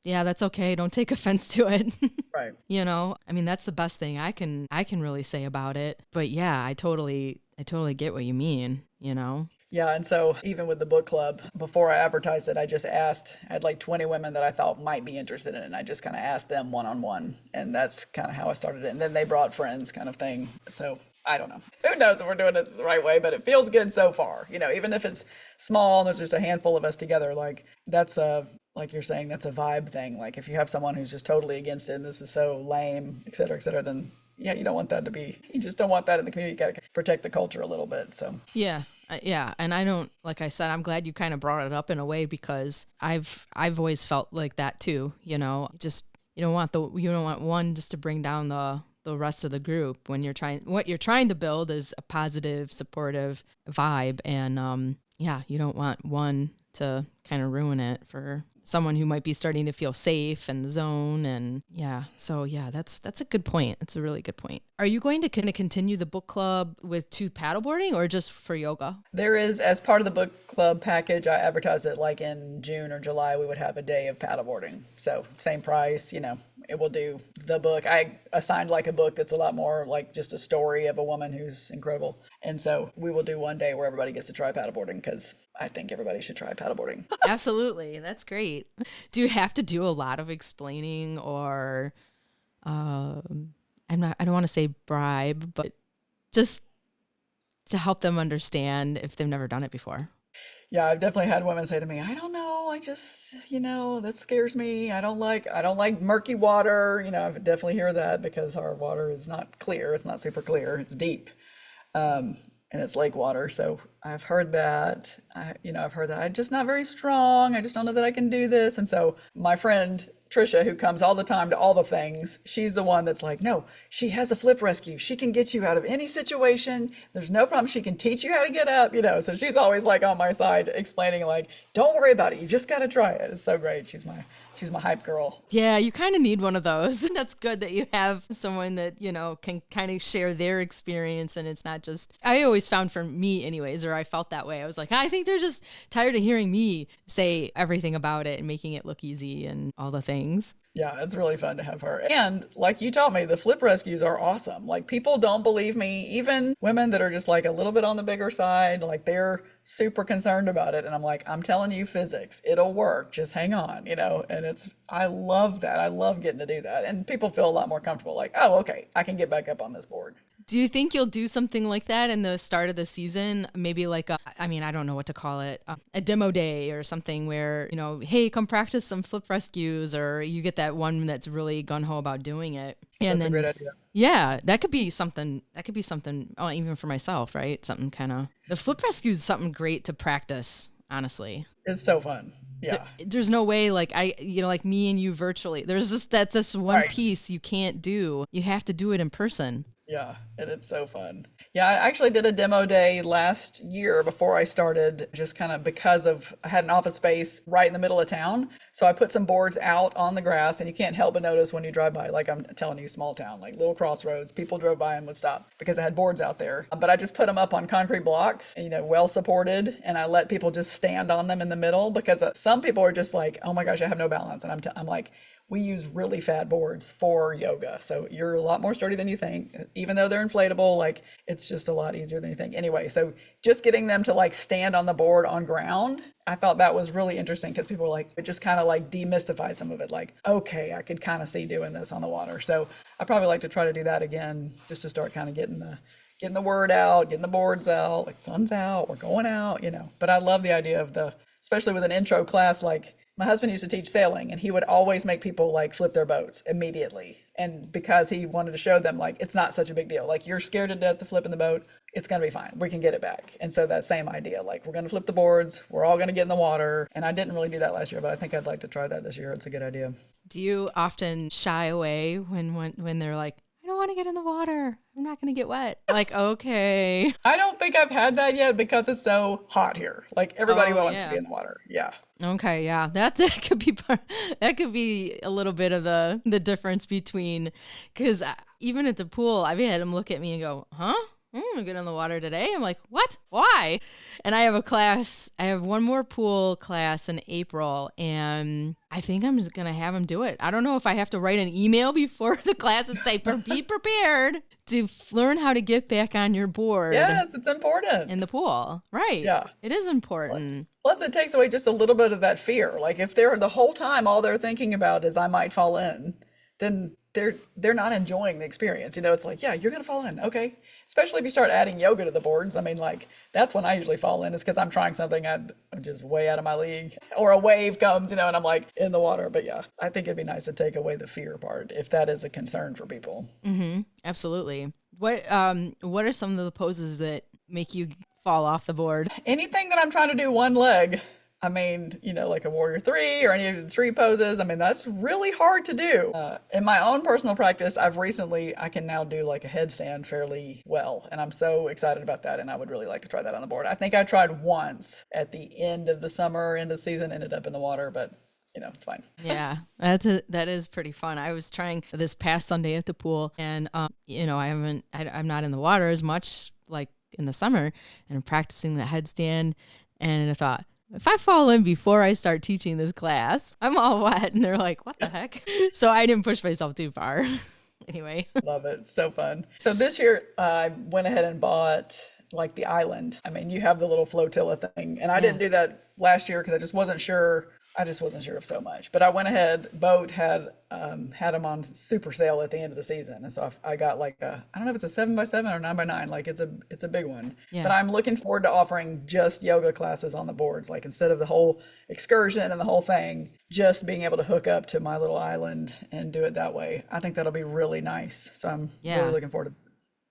[SPEAKER 1] that's okay. Don't take offense to it.
[SPEAKER 2] Right.
[SPEAKER 1] I mean, that's the best thing I can really say about it. But yeah, I totally get what you mean,
[SPEAKER 2] Yeah, and so even with the book club, before I advertised it, I had like 20 women that I thought might be interested in it, and I just kind of asked them one-on-one, and that's kind of how I started it. And then they brought friends kind of thing. So I don't know. Who knows if we're doing it the right way, but it feels good so far. Even if it's small and there's just a handful of us together, like that's like you're saying, that's a vibe thing. Like if you have someone who's just totally against it and this is so lame, et cetera, then yeah, you just don't want that in the community. You got to protect the culture a little bit. So
[SPEAKER 1] yeah. Yeah, and I don't, like I said, I'm glad you kind of brought it up in a way because I've always felt like that too. Just you don't want one just to bring down the rest of the group when what you're trying to build is a positive, supportive vibe, and you don't want one to kind of ruin it for someone who might be starting to feel safe in the zone. And that's a good point. It's a really good point. Are you going to kind of continue the book club with paddleboarding or just for yoga?
[SPEAKER 2] There is, as part of the book club package, I advertised it like in June or July, we would have a day of paddleboarding. So same price, it will do the book. I assigned like a book that's a lot more like just a story of a woman who's incredible. And so we will do one day where everybody gets to try paddleboarding because I think everybody should try paddleboarding.
[SPEAKER 1] Absolutely. That's great. Do you have to do a lot of explaining or, I don't want to say bribe, but just to help them understand if they've never done it before?
[SPEAKER 2] Yeah, I've definitely had women say to me, I don't know, I just, that scares me. I don't like murky water. I definitely hear that because our water is not clear. It's not super clear. It's deep. And it's lake water. So I've heard that. I'm just not very strong. I just don't know that I can do this. And so my friend Trisha, who comes all the time to all the things, she's the one that's like, no, she has a flip rescue. She can get you out of any situation. There's no problem. She can teach you how to get up, so she's always like on my side explaining like, don't worry about it. You just got to try it. It's so great. She's my hype girl.
[SPEAKER 1] Yeah, you kind of need one of those. That's good that you have someone that, can kind of share their experience. And it's not just, I always found for me anyways, or I felt that way. I was like, I think they're just tired of hearing me say everything about it and making it look easy and all the things.
[SPEAKER 2] Yeah, it's really fun to have her. And like you taught me, the flip rescues are awesome. Like people don't believe me, even women that are just like a little bit on the bigger side, like they're super concerned about it. And I'm like, I'm telling you physics, it'll work. Just hang on, and I love that. I love getting to do that. And people feel a lot more comfortable like, oh, okay, I can get back up on this board.
[SPEAKER 1] Do you think you'll do something like that in the start of the season? Maybe like I don't know what to call it, a demo day or something where, hey, come practice some flip rescues, or you get that one that's really gung-ho about doing it. And
[SPEAKER 2] that's a great idea.
[SPEAKER 1] Yeah, that could be something, even for myself, right? Something kind of, the flip rescue is something great to practice, honestly.
[SPEAKER 2] It's so fun. Yeah.
[SPEAKER 1] There's no way like like me and you virtually, that's just one piece you can't do. You have to do it in person.
[SPEAKER 2] Yeah, and it's so fun. Yeah, I actually did a demo day last year before I started, just kind of because of I had an office space right in the middle of town. So I put some boards out on the grass, and you can't help but notice when you drive by, like I'm telling you, small town, like little crossroads, people drove by and would stop because I had boards out there. But I just put them up on concrete blocks, well supported, and I let people just stand on them in the middle because some people are just like, oh my gosh, I have no balance. And I'm like, we use really fat boards for yoga. So you're a lot more sturdy than you think. Even though they're inflatable, like it's just a lot easier than you think. Anyway, so just getting them to like stand on the board on ground, I thought that was really interesting because people were like, it just kind of like demystified some of it. Like, okay, I could kind of see doing this on the water. So I probably like to try to do that again, just to start kind of getting the word out, getting the boards out, like sun's out, we're going out, But I love the idea of especially with an intro class, like my husband used to teach sailing and he would always make people like flip their boats immediately. And because he wanted to show them like, it's not such a big deal. Like you're scared to death to flip in the boat. It's going to be fine. We can get it back. And so that same idea, like we're going to flip the boards. We're all going to get in the water. And I didn't really do that last year, but I think I'd like to try that this year. It's a good idea.
[SPEAKER 1] Do you often shy away when they're like, I don't want to get in the water, I'm not going to get wet? Like, okay.
[SPEAKER 2] I don't think I've had that yet because it's so hot here. Like everybody wants to be in the water. Yeah.
[SPEAKER 1] Okay, yeah, that could be that could be a little bit of the difference between, because even at the pool, I've had them look at me and go, "Huh? I'm gonna get in the water today." I'm like, "What? Why?" And I have one more pool class in April, and I think I'm just gonna have them do it. I don't know if I have to write an email before the class and say, "Be prepared to learn how to get back on your board."
[SPEAKER 2] Yes, it's important.
[SPEAKER 1] In the pool, right?
[SPEAKER 2] Yeah,
[SPEAKER 1] it is important.
[SPEAKER 2] Plus, it takes away just a little bit of that fear. Like if they're the whole time all they're thinking about is I might fall in, then they're not enjoying the experience. It's like, yeah, you're gonna fall in, okay. Especially if you start adding yoga to the boards. I mean, like that's when I usually fall in, is because I'm trying something I'm just way out of my league, or a wave comes, and I'm like in the water. But yeah, I think it'd be nice to take away the fear part if that is a concern for people.
[SPEAKER 1] Mm-hmm. Absolutely. What are some of the poses that make you fall off the board?
[SPEAKER 2] Anything that I'm trying to do one leg. I mean, like a warrior three or any of the three poses. I mean, that's really hard to do. In my own personal practice, I can now do like a headstand fairly well. And I'm so excited about that. And I would really like to try that on the board. I think I tried once at the end of the summer, end of the season, ended up in the water, but it's fine.
[SPEAKER 1] Yeah, that is pretty fun. I was trying this past Sunday at the pool, and I'm not in the water as much like in the summer, and I'm practicing the headstand, and I thought, if I fall in before I start teaching this class, I'm all wet. And they're like, what the heck? So I didn't push myself too far. Anyway.
[SPEAKER 2] Love it. So fun. So this year I went ahead and bought like the island. I mean, you have the little flotilla thing, and I didn't do that last year because I just wasn't sure of so much. But I went ahead, Boat had them on super sale at the end of the season. And so I got like I don't know if it's a 7x7 or 9x9, like it's a big one. Yeah. But I'm looking forward to offering just yoga classes on the boards. Like instead of the whole excursion and the whole thing, just being able to hook up to my little island and do it that way. I think that'll be really nice. So I'm really looking forward to it.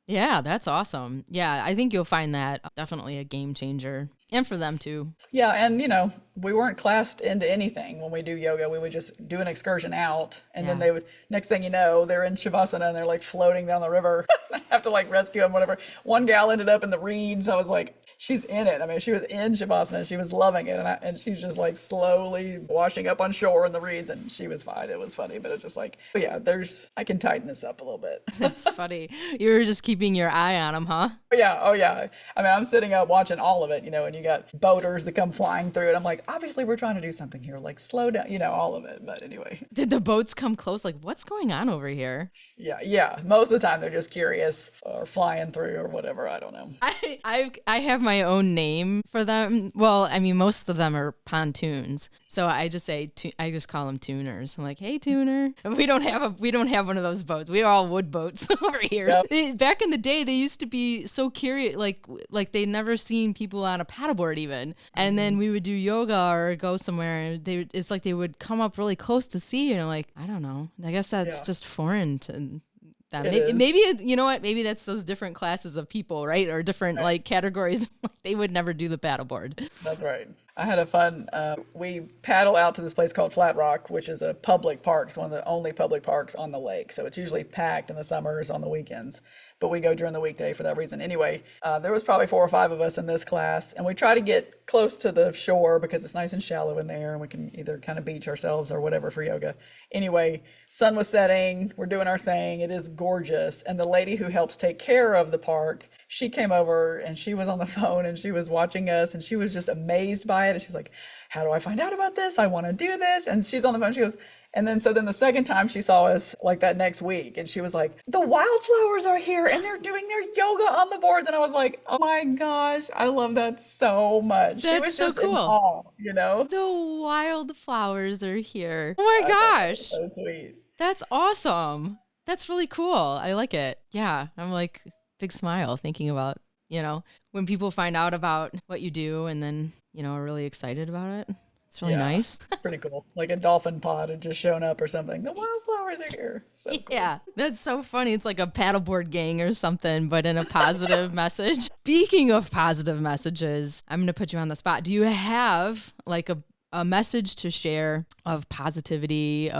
[SPEAKER 1] Yeah, that's awesome. Yeah, I think you'll find that definitely a game changer. And for them too. Yeah,
[SPEAKER 2] and we weren't clasped into anything when we do yoga. We would just do an excursion out, and then they would, next thing you know, they're in Shavasana and they're like floating down the river. I have to like rescue them, whatever. One gal ended up in the reeds. I was like, she's in it. I mean, she was in Shavasana. She was loving it. And she's just like slowly washing up on shore in the reeds, and she was fine. It was funny, but it's just like, I can tighten this up a little bit.
[SPEAKER 1] That's funny. You were just keeping your eye on them, huh?
[SPEAKER 2] Yeah. Oh, yeah. I mean, I'm sitting up watching all of it, and you got boaters that come flying through it. I'm like, obviously we're trying to do something here, like slow down, all of it. But anyway.
[SPEAKER 1] Did the boats come close? Like, what's going on over here?
[SPEAKER 2] Yeah. Most of the time they're just curious or flying through or whatever. I don't know.
[SPEAKER 1] I have my own name for them. Well, I mean, most of them are pontoons. So I just call them tuners. I'm like, hey, tuner. We don't have one of those boats. We are all wood boats over here. Yep. Back in the day, they used to be so curious, like they'd never seen people on a paddleboard even. And then we would do yoga or go somewhere, and it's like they would come up really close to see, like, I don't know. I guess that's just foreign to them. Maybe you know what? Maybe that's those different classes of people, right? Or different like categories. They would never do the paddleboard.
[SPEAKER 2] That's right. I had a fun, we paddle out to this place called Flat Rock, which is a public park. It's one of the only public parks on the lake. So it's usually packed in the summers on the weekends, but we go during the weekday for that reason. Anyway, there was probably 4 or 5 of us in this class, and we try to get close to the shore because it's nice and shallow in there, and we can either kind of beach ourselves or whatever for yoga. Anyway, sun was setting, we're doing our thing. It is gorgeous. And the lady who helps take care of the park, she came over and she was on the phone and she was watching us and she was just amazed by it. And she's like, how do I find out about this? I want to do this. And she's on the phone. She goes, and then the second time she saw us like that next week, and she was like, the wildflowers are here and they're doing their yoga on the boards. And I was like, oh my gosh, I love that so much. She was
[SPEAKER 1] so
[SPEAKER 2] just
[SPEAKER 1] cool.
[SPEAKER 2] in awe, you know?
[SPEAKER 1] The wildflowers are here. Oh my gosh.
[SPEAKER 2] So sweet.
[SPEAKER 1] That's awesome. That's really cool. I like it. Yeah. I'm like, big smile thinking about, when people find out about what you do and then, are really excited about it. It's really nice.
[SPEAKER 2] Pretty cool. Like a dolphin pod had just shown up or something. The wildflowers are here. So cool.
[SPEAKER 1] Yeah, that's so funny. It's like a paddleboard gang or something, but in a positive message. Speaking of positive messages, I'm going to put you on the spot. Do you have like a message to share of positivity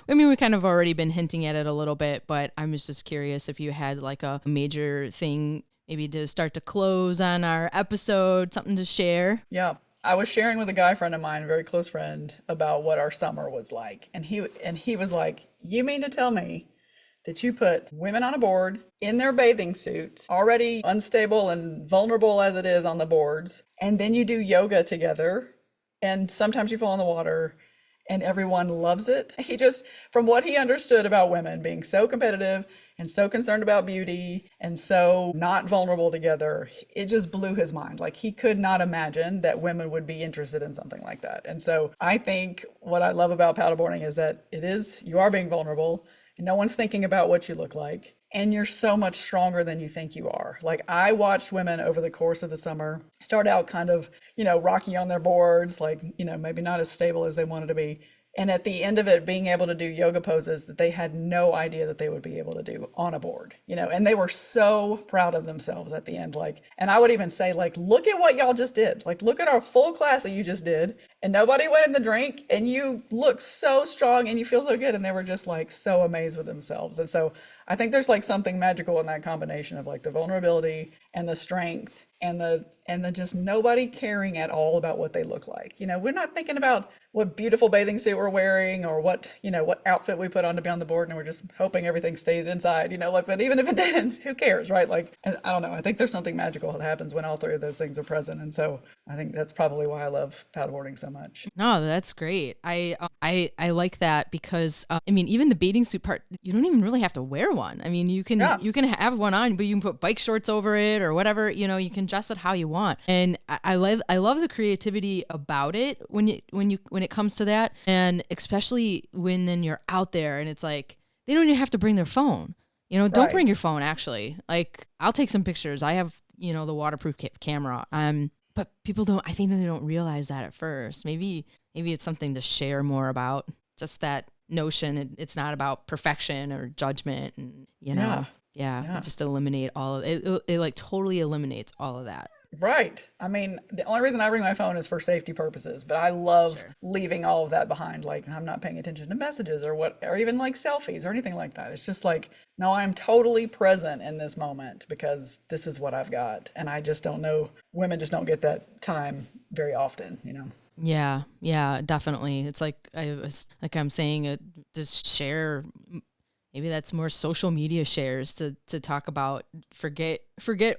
[SPEAKER 1] we've kind of already been hinting at it a little bit, but I was just curious if you had like a major thing maybe to start to close on our episode, something to share.
[SPEAKER 2] Yeah. I was sharing with a guy friend of mine, a very close friend, about what our summer was like. And he was like, you mean to tell me that you put women on a board in their bathing suits, already unstable and vulnerable as it is on the boards, and then you do yoga together, and sometimes you fall in the water, and everyone loves it? He just, from what he understood about women being so competitive and so concerned about beauty and so not vulnerable together, it just blew his mind. Like, he could not imagine that women would be interested in something like that. And so I think what I love about paddleboarding is that you are being vulnerable, and no one's thinking about what you look like. And you're so much stronger than you think you are. Like, I watched women over the course of the summer start out kind of, rocky on their boards, like, maybe not as stable as they wanted to be. And at the end of it, being able to do yoga poses that they had no idea that they would be able to do on a board, and they were so proud of themselves at the end. Like, and I would even say, like, look at what y'all just did. Like, look at our full class that you just did, and nobody went in the drink, and you look so strong and you feel so good. And they were just like so amazed with themselves. And so I think there's like something magical in that combination of like the vulnerability and the strength and the just nobody caring at all about what they look like. We're not thinking about what beautiful bathing suit we're wearing or what outfit we put on to be on the board, and we're just hoping everything stays inside, but even if it didn't, who cares, right? Like, and I don't know. I think there's something magical that happens when all 3 of those things are present. And so I think that's probably why I love paddleboarding so much.
[SPEAKER 1] No, that's great. I like that because, even the bathing suit part, you don't even really have to wear one. You can have one on, but you can put bike shorts over it or whatever, you can dress it how you want. And I love the creativity about it when it comes to that. And especially when then you're out there and it's like, they don't even have to bring their phone, don't bring your phone. Actually, like, I'll take some pictures. I have, the waterproof camera. But people I think they don't realize that at first. Maybe it's something to share more about, just that notion. It's not about perfection or judgment and, just eliminate all of it. It like totally eliminates all of that.
[SPEAKER 2] Right. The only reason I bring my phone is for safety purposes, but I love leaving all of that behind. Like, I'm not paying attention to messages or even like selfies or anything like that. It's just like, no, I'm totally present in this moment because this is what I've got. And I just don't know. Women just don't get that time very often,
[SPEAKER 1] Yeah, definitely. It's like I'm saying, just share. Maybe that's more social media shares to talk about. Forget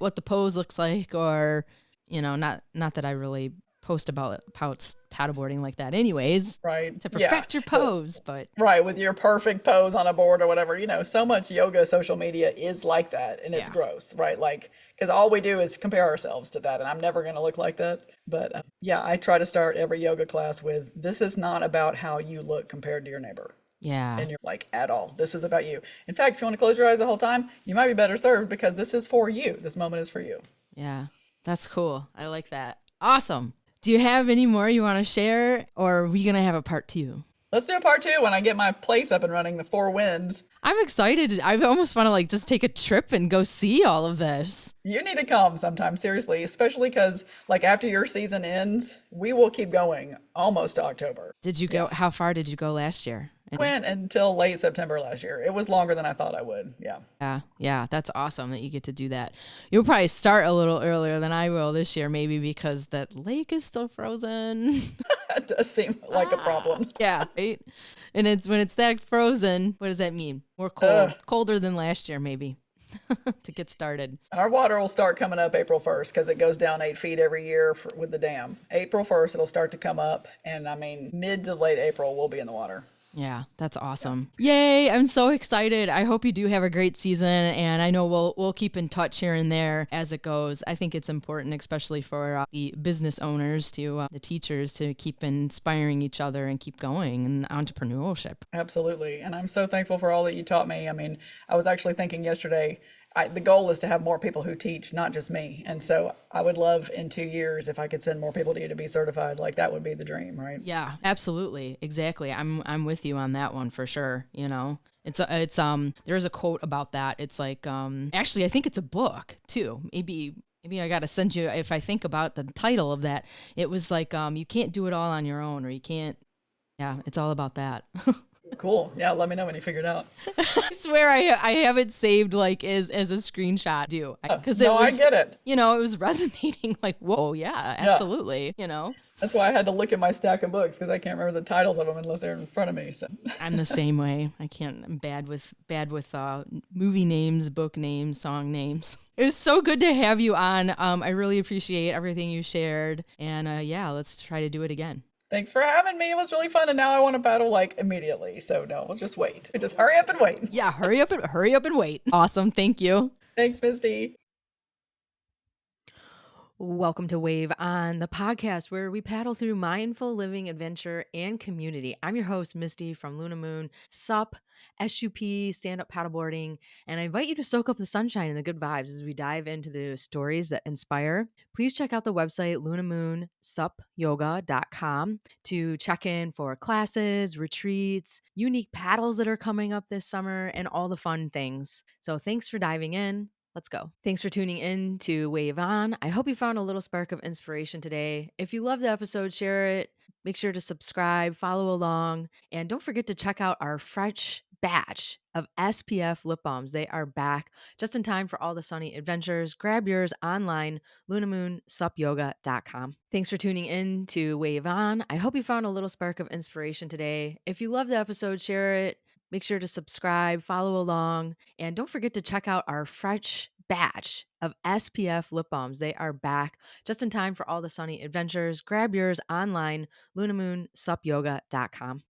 [SPEAKER 1] what the pose looks like, or not that I really post about paddleboarding like that anyways,
[SPEAKER 2] right?
[SPEAKER 1] To perfect your pose, but
[SPEAKER 2] right, with your perfect pose on a board or whatever. So much yoga social media is like that, and it's gross, right? Like, because all we do is compare ourselves to that, and I'm never going to look like that. But I try to start every yoga class with, this is not about how you look compared to your neighbor.
[SPEAKER 1] Yeah.
[SPEAKER 2] And you're like, at all. This is about you. In fact, if you want to close your eyes the whole time, you might be better served because this is for you. This moment is for you.
[SPEAKER 1] Yeah, that's cool. I like that. Awesome. Do you have any more you want to share, or are we going to have a part 2?
[SPEAKER 2] Let's do a part two when I get my place up and running, the Four Winds.
[SPEAKER 1] I'm excited. I almost want to like just take a trip and go see all of this.
[SPEAKER 2] You need to come sometime, seriously, especially because like after your season ends, we will keep going almost to October.
[SPEAKER 1] Did you go? Yeah. How far did you go last year?
[SPEAKER 2] Went until late September last year. It was longer than I thought I would. Yeah.
[SPEAKER 1] Yeah. That's awesome that you get to do that. You'll probably start a little earlier than I will this year, maybe because that lake is still frozen.
[SPEAKER 2] That does seem like a problem.
[SPEAKER 1] Yeah, right. And when it's that frozen, what does that mean? More cold, colder than last year, maybe. To get started.
[SPEAKER 2] Our water will start coming up April 1st because it goes down 8 feet every year with the dam. April 1st, it'll start to come up. And I mean, mid to late April, we'll be in the water.
[SPEAKER 1] Yeah, that's awesome. Yeah. Yay, I'm so excited. I hope you do have a great season, and I know we'll keep in touch here and there as it goes. I think it's important, especially for the business owners, the teachers, to keep inspiring each other and keep going in entrepreneurship.
[SPEAKER 2] Absolutely. And I'm so thankful for all that you taught me. I mean, I was actually thinking yesterday, the goal is to have more people who teach, not just me. And so I would love in 2 years if I could send more people to you to be certified. Like that would be the dream, right?
[SPEAKER 1] Yeah, absolutely. Exactly. I'm with you on that one for sure. You know, it's there's a quote about that. It's like, actually, I think it's a book too. Maybe I got to send you, if I think about the title of that, it was like, you can't do it all on your own, or you can't. Yeah, it's all about that.
[SPEAKER 2] Cool. Yeah, let me know when you figure it out.
[SPEAKER 1] I swear I have it saved like as a screenshot too. Because
[SPEAKER 2] I get it.
[SPEAKER 1] You know, it was resonating like, whoa, yeah, absolutely. You know.
[SPEAKER 2] That's why I had to look at my stack of books because I can't remember the titles of them unless they're in front of me. So
[SPEAKER 1] I'm the same way. I can't. I'm bad with movie names, book names, song names. It was so good to have you on. I really appreciate everything you shared. And yeah, let's try to do it again.
[SPEAKER 2] Thanks for having me. It was really fun. And now I want to paddle like immediately. So no, we'll just wait. Just hurry up and wait.
[SPEAKER 1] Yeah, hurry up and wait. Awesome. Thank you.
[SPEAKER 2] Thanks, Misty.
[SPEAKER 1] Welcome to Wave On, the podcast where we paddle through mindful living, adventure, and community. I'm your host, Misty from Luna Moon, SUP, SUP, stand-up paddleboarding, and I invite you to soak up the sunshine and the good vibes as we dive into the stories that inspire. Please check out the website lunamoonsupyoga.com to check in for classes, retreats, unique paddles that are coming up this summer, and all the fun things. So thanks for diving in. Let's go. Thanks for tuning in to Wave On. I hope you found a little spark of inspiration today. If you loved the episode, share it. Make sure to subscribe, follow along, and don't forget to check out our fresh batch of SPF lip balms. They are back just in time for all the sunny adventures. Grab yours online, lunamoonsupyoga.com. Thanks for tuning in to Wave On. I hope you found a little spark of inspiration today. If you loved the episode, share it. Make sure to subscribe, follow along, and don't forget to check out our fresh batch of SPF lip balms. They are back just in time for all the sunny adventures. Grab yours online, lunamoonsupyoga.com.